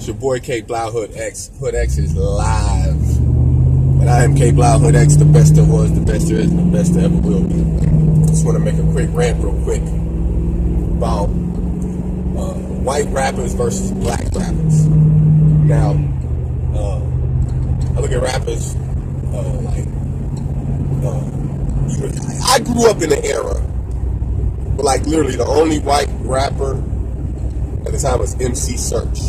It's your boy K-Blao Hood X. Hood X is live. And I am K-Blao Hood X, the best there was, the best there is, and the best there ever will be. Just want to make a quick rant real quick about white rappers versus black rappers. Now, I look at rappers I grew up in an era where like literally the only white rapper at the time was MC Search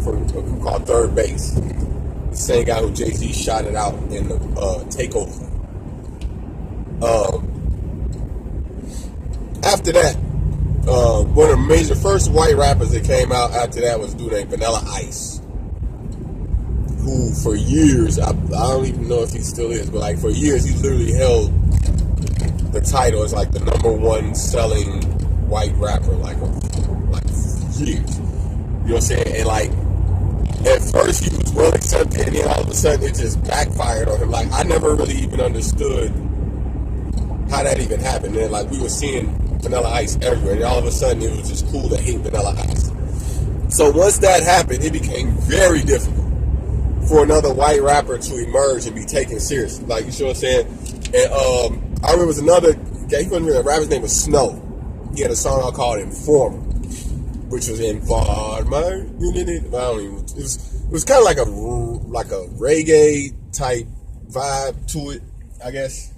from a group called Third Base. The same guy who Jay-Z shot it out in the Takeover. After that, one of the major first white rappers that came out after that was a dude named Vanilla Ice, who for years, I don't even know if he still is, but like for years he literally held the title as like the #1 selling white rapper like years. You know what I'm saying? And like at first he was well accepted, and then all of a sudden it just backfired on him. Like I never really even understood how that even happened. And like we were seeing Vanilla Ice everywhere, and all of a sudden it was just cool to hate Vanilla Ice. So once that happened, it became very difficult for another white rapper to emerge and be taken seriously. Like, you know what I'm saying? And I remember it was another guy, he wasn't really a rapper, his name was Snow. He had a song called Informer, which was Informer. It was kind of like a reggae type vibe to it, I guess.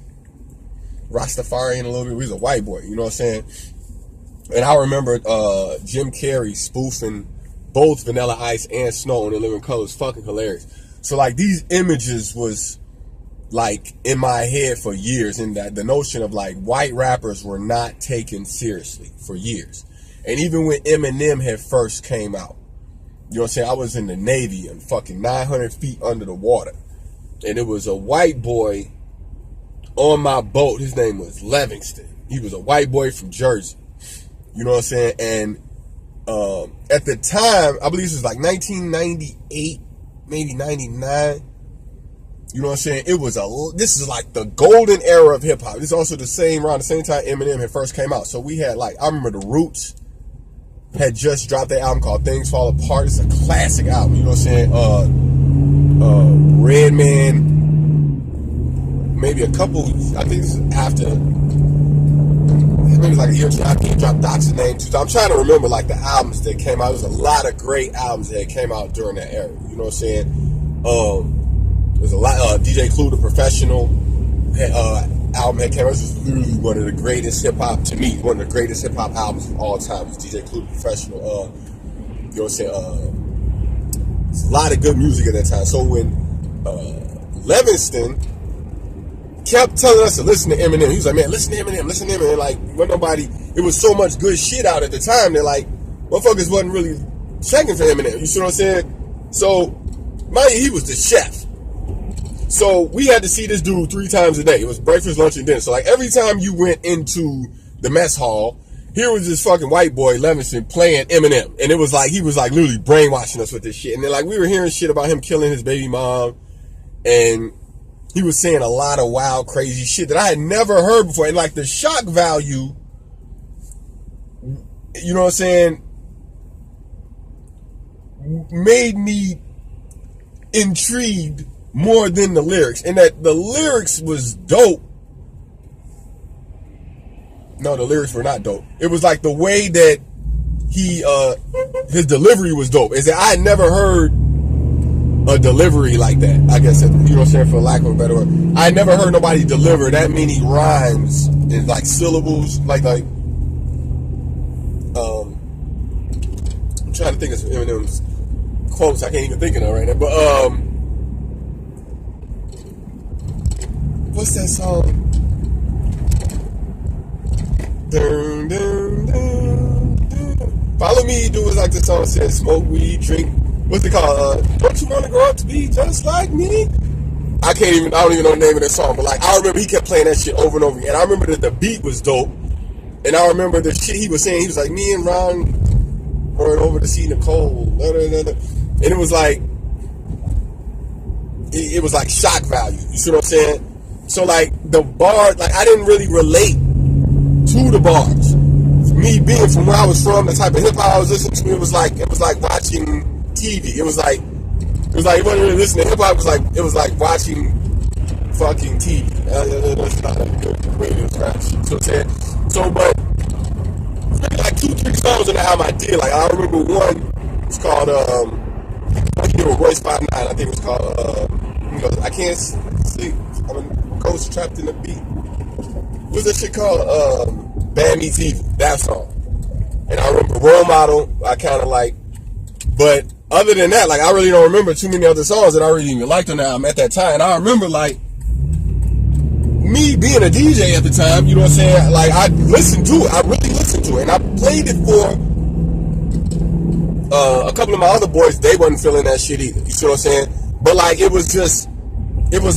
Rastafarian a little bit. He was a white boy, you know what I'm saying? And I remember Jim Carrey spoofing both Vanilla Ice and Snow in The Living Color. Was fucking hilarious. So like these images was like in my head for years, and that the notion of like white rappers were not taken seriously for years. And even when Eminem had first came out, you know what I'm saying, I was in the Navy and fucking 900 feet under the water, and it was a white boy on my boat. His name was Livingston. He was a white boy from Jersey, you know what I'm saying? And at the time, I believe this was like 1998, maybe 99. You know what I'm saying? This is like the golden era of hip hop. This is also around the same time Eminem had first came out. So we had like, I remember the Roots had just dropped their album called Things Fall Apart. It's a classic album. You know what I'm saying? Redman, maybe a couple, I think this is after, maybe like a year or two after he dropped Doc's name too. So I'm trying to remember like the albums that came out. There's a lot of great albums that came out during that era. You know what I'm saying? There's a lot. DJ Clue, The Professional album that came out. This is literally one of the greatest hip hop, to me, one of the greatest hip hop albums of all time. It's DJ Clue, The Professional. You know what I'm saying? There's a lot of good music at that time. So when Livingston kept telling us to listen to Eminem, he was like, man, listen to Eminem, listen to Eminem. Like, when it was so much good shit out at the time that like motherfuckers wasn't really checking for Eminem. You see what I'm saying? So, mind you, he was the chef. So we had to see this dude 3 times a day. It was breakfast, lunch, and dinner. So like every time you went into the mess hall, here was this fucking white boy, Livingston, playing Eminem. And it was like, he was like literally brainwashing us with this shit. And then like we were hearing shit about him killing his baby mom. And he was saying a lot of wild, crazy shit that I had never heard before. And like the shock value, you know what I'm saying, made me intrigued more than the lyrics. And that the lyrics was dope. No, the lyrics were not dope. It was like the way that his delivery was dope. Is that I had never heard a delivery like that, I guess, you know what I'm saying, for lack of a better word. I had never heard nobody deliver that many rhymes in like syllables, like I'm trying to think of some Eminem's quotes I can't even think of them right now, but what's that song? Dun, dun, dun, dun. Follow Me, do it like the song says, smoke weed, drink, what's it called? Don't you want to grow up to be just like me? I don't even know the name of that song, but like I remember he kept playing that shit over and over again. And I remember that the beat was dope. And I remember the shit he was saying. He was like, me and Ron going over to see Nicole. Da, da, da, da. And it was like, it was like shock value. You see what I'm saying? So like the bars, like I didn't really relate to the bars. Me being from where I was from, the type of hip hop I was listening to, it was like watching TV. It was like it wasn't really listening to hip hop. It was like watching fucking TV. That's not a good way to describe shit. So I'm saying, but like 2-3 songs in the album I did. Like I remember one. It's called I think it was Royce 5'9". I think it was called I Can't Sleep. I'm a ghost trapped in the beat. What's that shit called? Bad Meets Evil. That song. And I remember Role Model. I kind of like, but other than that, like I really don't remember too many other songs that I really even liked on the album at that time. And I remember like me being a DJ at the time, you know what I'm saying? Like I listened to it. I really listened to it, and I played it for a couple of my other boys. They wasn't feeling that shit either. You see what I'm saying? But like it was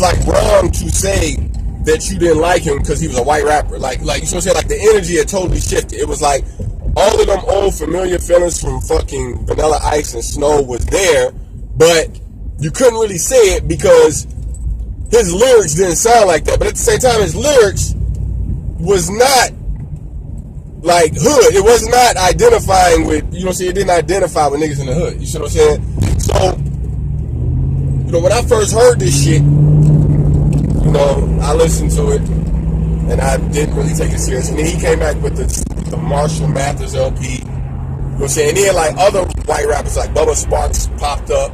like wrong to say that you didn't like him because he was a white rapper. Like you see what I'm saying? Like the energy had totally shifted. It was like all of them old familiar feelings from fucking Vanilla Ice and Snow was there, but you couldn't really say it because his lyrics didn't sound like that. But at the same time, his lyrics was not like hood. It was not identifying with, you know what I'm saying? It didn't identify with niggas in the hood. You see what I'm saying? So, you know, when I first heard this shit, you know, I listened to it and I didn't really take it serious. And then he came back with the Marshall Mathers LP. You know what I'm saying? And then like other white rappers like Bubba Sparks popped up.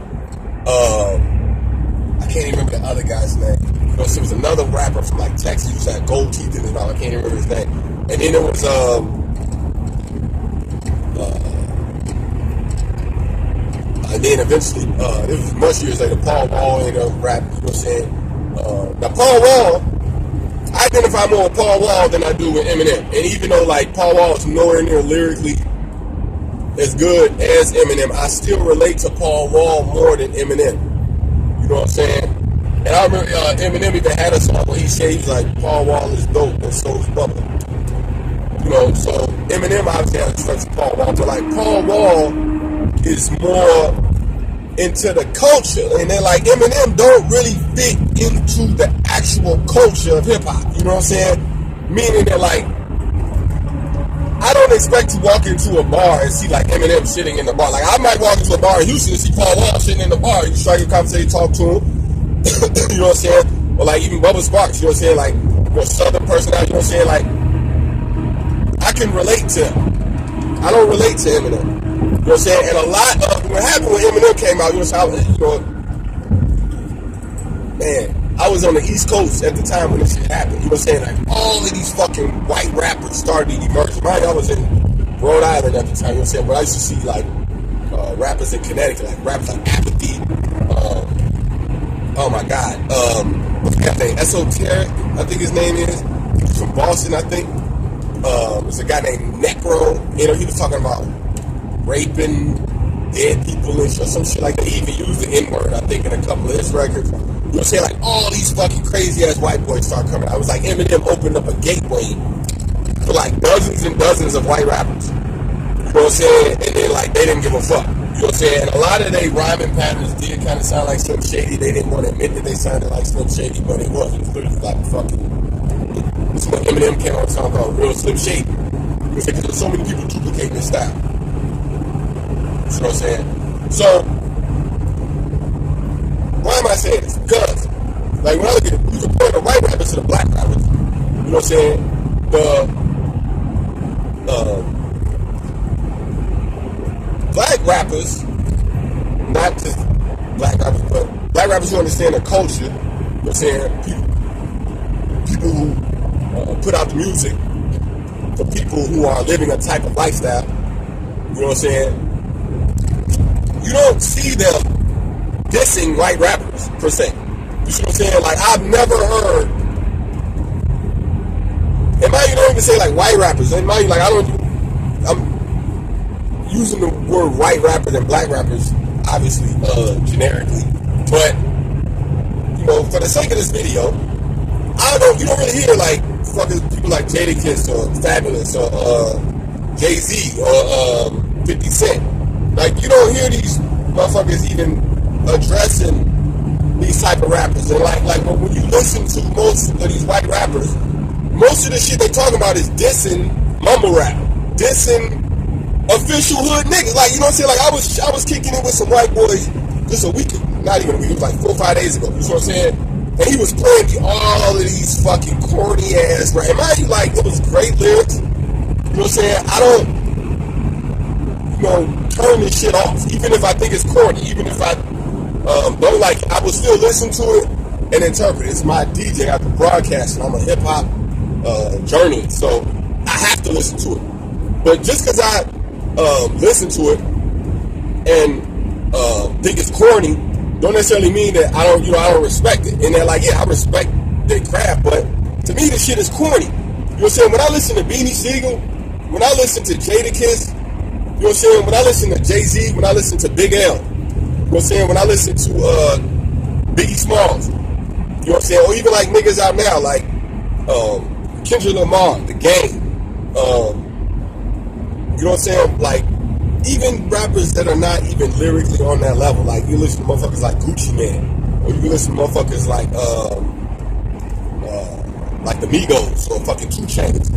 I can't even remember the other guy's name. You know, so it was another rapper from like Texas who had gold teeth in his mouth. I can't even remember his name. And then there was and then eventually it was much years later Paul Wall ended up rapping. You know what I'm saying? Now Paul Wall, I identify more with Paul Wall than I do with Eminem. And even though like Paul Wall is nowhere near lyrically as good as Eminem, I still relate to Paul Wall more than Eminem. You know what I'm saying? And I remember Eminem even had a song where he said he's like, Paul Wall is dope and so is Bubba. You know, so Eminem obviously has respect to Paul Wall, but like Paul Wall is more into the culture, and then like Eminem don't really fit into the actual culture of hip hop. You know what I'm saying? Meaning that like I don't expect to walk into a bar and see like Eminem sitting in the bar. Like I might walk into a bar in Houston and see Paul Wall sitting in the bar. You strike a conversation, talk to him. You know what I'm saying? Or like even Bubba Sparks. You know what I'm saying? Like more Southern personality. You know what I'm saying? Like I can relate to him. I don't relate to Eminem. You know what I'm saying? And a lot of what happened when Eminem came out. You know, man. I was on the East Coast at the time when this shit happened. You know what I'm saying? Like, all of these fucking white rappers started emerging. Mind you, I was in Rhode Island at the time, you know what I'm saying? But I used to see, like, rappers in Connecticut, like rappers like Apathy. Oh, my God. What's that name? Esoteric, I think his name is. He's from Boston, I think. There's a guy named Necro. You know, he was talking about raping dead people and some shit like that. He even used the N-word, I think, in a couple of his records. You know what I'm saying? Like, all these fucking crazy-ass white boys start coming out. It was like Eminem opened up a gateway for, like, dozens and dozens of white rappers. You know what I'm saying? And then, like, they didn't give a fuck. You know what I'm saying? And a lot of their rhyming patterns did kind of sound like Slim Shady. They didn't want to admit that they sounded like Slim Shady, but it was. It was literally like fucking... This is when Eminem came on a song called Real Slim Shady. Because there's so many people duplicating this style. You know what I'm saying? So... why am I saying this? Because, like, when I look at it, you compare the white rappers to the black rappers. You know what I'm saying? Black rappers, not just black rappers, but black rappers who understand the culture. You know what I'm saying? People who put out the music for people who are living a type of lifestyle. You know what I'm saying? You don't see them dissing white rappers, per se. You see what I'm saying? Like, I've never heard, and mind you, don't even say, like, white rappers. And mind you, like, I'm using the word white rappers and black rappers, obviously, generically. But, you know, for the sake of this video, you don't really hear, like, fucking people like Jadakiss or Fabulous or Jay-Z or 50 Cent. Like, you don't hear these motherfuckers even addressing these type of rappers. And like when you listen to most of these white rappers, most of the shit they talking about is dissing mumble rap, dissing official hood niggas. Like, you know what I'm saying? Like, I was kicking it with some white boys just a week, not even a week, it was like 4 or 5 days ago. You know what I'm saying? And he was playing me all of these fucking corny ass, right? And mind you, like, it was great lyrics. You know what I'm saying? I don't, turn this shit off. Even if I think it's corny, even if I don't like it, I will still listen to it and interpret it. It's my DJ after broadcasting. I'm a hip hop journalist, so I have to listen to it. But just because I listen to it and think it's corny, don't necessarily mean that I don't respect it. And they're like, yeah, I respect their craft, but to me, this shit is corny. You know what I'm saying? When I listen to Beanie Siegel, when I listen to Jadakiss, you know what I'm saying? When I listen to Jay-Z, when I listen to Big L, you know what I'm saying? When I listen to Biggie Smalls, you know what I'm saying? Or even like niggas out now, like Kendrick Lamar, The Game, you know what I'm saying? Like, even rappers that are not even lyrically on that level, like you listen to motherfuckers like Gucci Mane, or you listen to motherfuckers like the Migos or fucking 2 Chainz.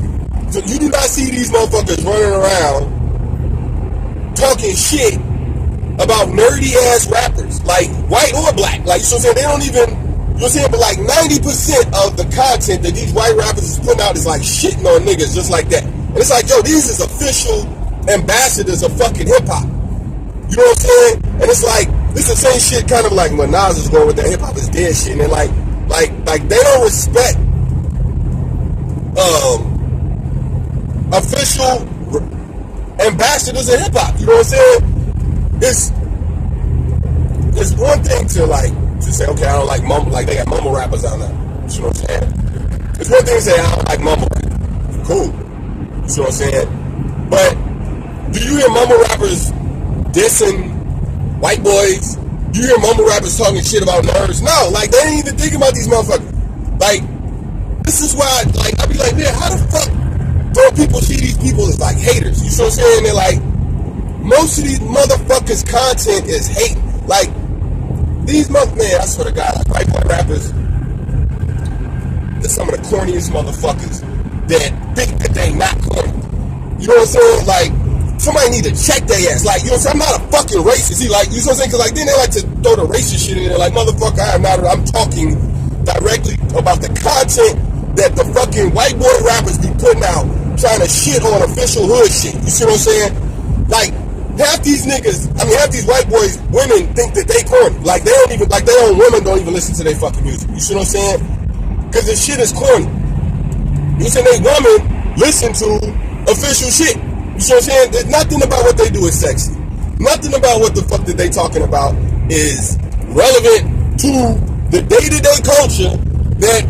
So you do not see these motherfuckers running around talking shit about nerdy ass rappers, like white or black. Like, you know what I'm saying? They don't even, you know what I'm saying? But like 90% of the content that these white rappers is putting out is like shitting on niggas just like that. And it's like, yo, these is official ambassadors of fucking hip hop. You know what I'm saying? And it's like, this is the same shit kind of like when Nas is going with that hip hop is dead shit. And they're like they don't respect official ambassadors of hip hop. You know what I'm saying? It's one thing to say, okay, I don't like mumble, like they got mumble rappers out now. You know what I'm saying? It's one thing to say I don't like mumble rap. Cool. You know what I'm saying? But do you hear mumble rappers dissing white boys? Do you hear mumble rappers talking shit about nerds? No, like they ain't even thinking about these motherfuckers. Like, this is why, like, I be like, man, how the fuck don't people see these people as like haters? You know what I'm saying? They're like, most of these motherfuckers' content is hate. Like, these man, I swear to God, like white boy rappers, they're some of the corniest motherfuckers that think that they not corny. You know what I'm saying? Like, somebody need to check their ass. Like, you know what I'm saying? I'm not a fucking racist. You know what I'm saying? Because like, then they like to throw the racist shit in there. Like, motherfucker, I'm talking directly about the content that the fucking white boy rappers be putting out, trying to shit on official hood shit. You see what I'm saying? Like, half these niggas, half these white boys, women think that they corny. Like, they don't even, like, their own women don't even listen to their fucking music. You see what I'm saying? Because this shit is corny. You see, they women listen to official shit. You see what I'm saying? There's nothing about what they do is sexy. Nothing about what the fuck that they talking about is relevant to the day-to-day culture that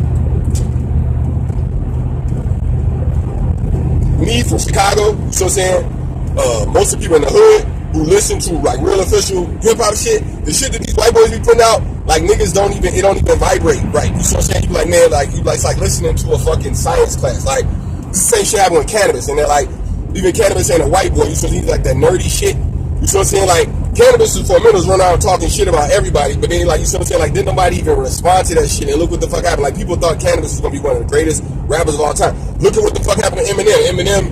me from Chicago, you know what I'm saying? Most of the people in the hood who listen to like real official hip hop shit, the shit that these white boys be putting out, like niggas don't even vibrate right. You know what I'm saying? You be like, man, like it's like listening to a fucking science class. Like, this is the same shit happened with Cannabis, and they're like, even Cannabis ain't a white boy, you know what I'm saying? He's like that nerdy shit. You know what I'm saying? Like, Cannabis is for minutes run around talking shit about everybody, but then like, you know what I'm saying? Like, didn't nobody even respond to that shit, and look what the fuck happened. Like, people thought Cannabis was gonna be one of the greatest rappers of all time. Look at what the fuck happened to Eminem,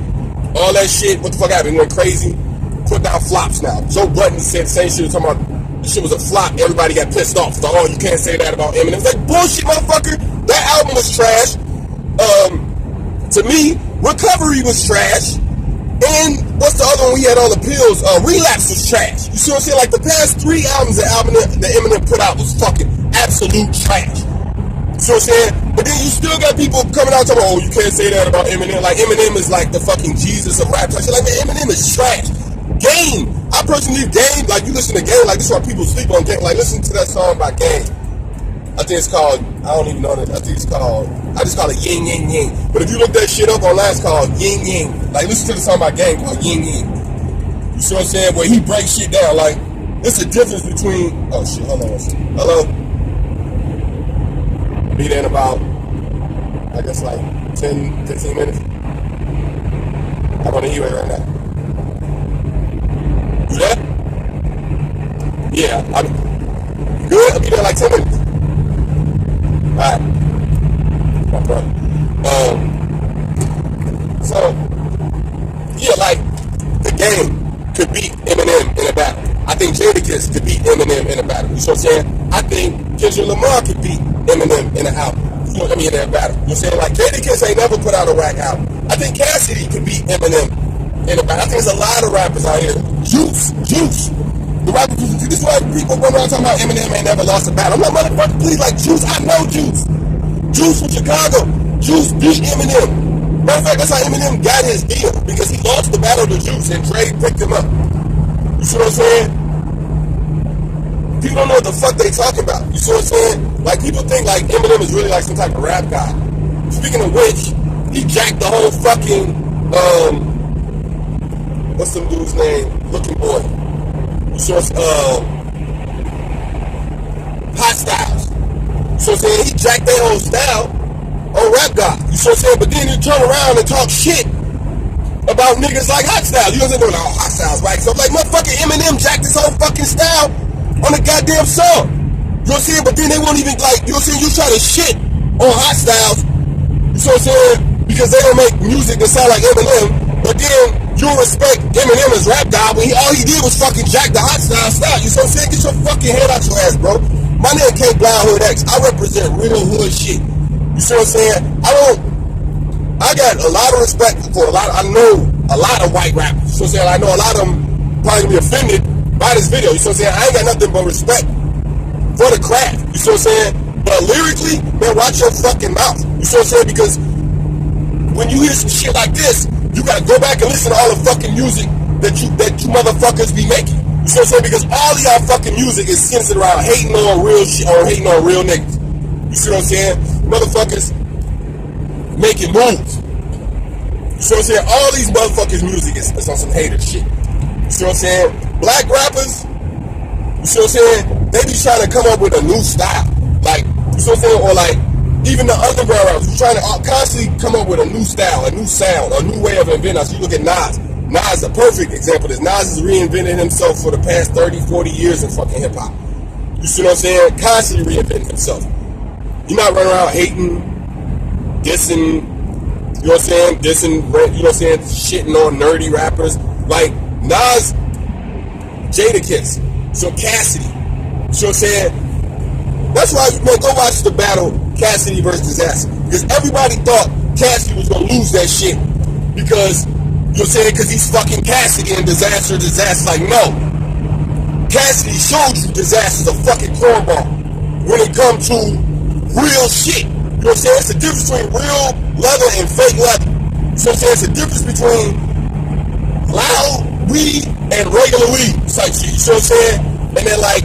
all that shit, what the fuck happened? He went crazy, put down flops now. Joe Budden said the same shit, talking about the shit was a flop, everybody got pissed off. Like, oh, you can't say that about Eminem. It's like, bullshit, motherfucker. That album was trash. To me, Recovery was trash. And what's the other one we had all the pills? Relapse was trash. You see what I'm saying? Like, the past 3 albums that Eminem put out was fucking absolute trash. You see what I'm saying? But then you still got people coming out talking, oh, you can't say that about Eminem. Like, Eminem is like the fucking Jesus of rap. Like, man, Eminem is trash. Game. I personally Game, like, you listen to Game, like, this is why people sleep on Game. Like, listen to that song by Game. I think it's called, I don't even know that. I think it's called, I just call it Yin Yang Yang. But if you look that shit up online, it's called Yin Yang. Like, listen to the song by Game called Yin Yang. You see what I'm saying? Where he breaks shit down. Like, there's a difference between, oh shit, hold on one second. Hello? Be there in about, I guess like 10, 15 minutes. I'm on the E-way right now. You there? Yeah, I'm good. I'll be there in like 10 minutes. Alright. My brother. So, yeah, like, the Game could beat Eminem in a battle. I think Jadakiss could beat Eminem in a battle. You know what I'm saying? I think Kendrick Lamar could beat Eminem in an album. You know what I mean? In a battle. You know what I'm saying? Like Jadakiss ain't never put out a rap album. I think Cassidy could beat Eminem in a battle. I think there's a lot of rappers out here. Juice. The rapper, this is why people run around talking about Eminem ain't never lost a battle. I'm like, motherfucker, please, like Juice. I know Juice. Juice from Chicago. Juice beat Eminem. Matter of fact, that's how Eminem got his deal, because he lost the battle to Juice and Dre picked him up. You see what I'm saying? People don't know what the fuck they talking about. You see what I'm saying? Like, people think like Eminem is really like some type of rap guy. Speaking of which, he jacked the whole fucking, what's some dude's name? Looking Boy. You see what Hot Styles. You see what I'm saying? He jacked their whole style on Rap God. You see what I'm saying? But then you turn around and talk shit about niggas like Hot Styles. You know what I'm saying? Oh, Hot Styles, right? So I'm like, motherfucking Eminem jacked his whole fucking style on a goddamn song. You know what I'm saying? But then they won't even, like, you know what I'm saying? You try to shit on Hot Styles. You see what I'm saying? Because they don't make music that sound like Eminem. But then you respect Eminem as Rap God when all he did was fucking jack the Hot Styles style. You see what I'm saying? Get your fucking head out your ass, bro. My name K-Blao Hood X. I represent real hood shit. You see what I'm saying? I got a lot of respect for I know a lot of white rappers. You see what I'm saying? I know a lot of them probably be offended by this video. You see what I'm saying? I ain't got nothing but respect for the craft. You see what I'm saying? But lyrically, man, watch your fucking mouth. You see what I'm saying? Because when you hear some shit like this, you gotta go back and listen to all the fucking music that you motherfuckers be making. You see what I'm saying? Because all of y'all fucking music is centered around hating on real shit or hating on real niggas. You see what I'm saying? Motherfuckers making moves. You see what I'm saying? All these motherfuckers' music is on some hater shit. You see what I'm saying? Black rappers, you see what I'm saying? They be trying to come up with a new style. Like, you see what I'm saying? Or like, even the underground rappers, you trying to constantly come up with a new style, a new sound, a new way of inventing. So you look at Nas. Nas is a perfect example of this. Nas has reinvented himself for the past 30, 40 years in fucking hip-hop. You see what I'm saying? Constantly reinventing himself. You're not running around hating, dissing, you know what I'm saying? Dissing, you know what I'm saying? Shitting on nerdy rappers. Like, Nas, Jadakiss, so Cassidy. You know what I'm saying? That's why, man, go watch the battle, Cassidy versus Disaster. Because everybody thought Cassidy was going to lose that shit. Because, you know what I'm saying? Because he's fucking Cassidy and Disaster. Like, no. Cassidy showed you Disaster's a fucking cornball when it comes to real shit. You know what I'm saying? It's the difference between real leather and fake leather. You know what I'm saying? It's the difference between loud weed and regular weed type shit. You know what I'm saying? And then, like,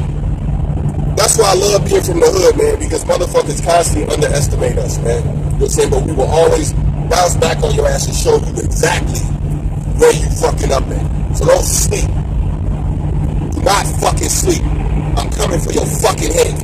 that's why I love being from the hood, man, because motherfuckers constantly underestimate us, man. You know what I'm saying? But we will always bounce back on your ass and show you exactly where you fucking up at. So don't sleep. Do not fucking sleep. I'm coming for your fucking head.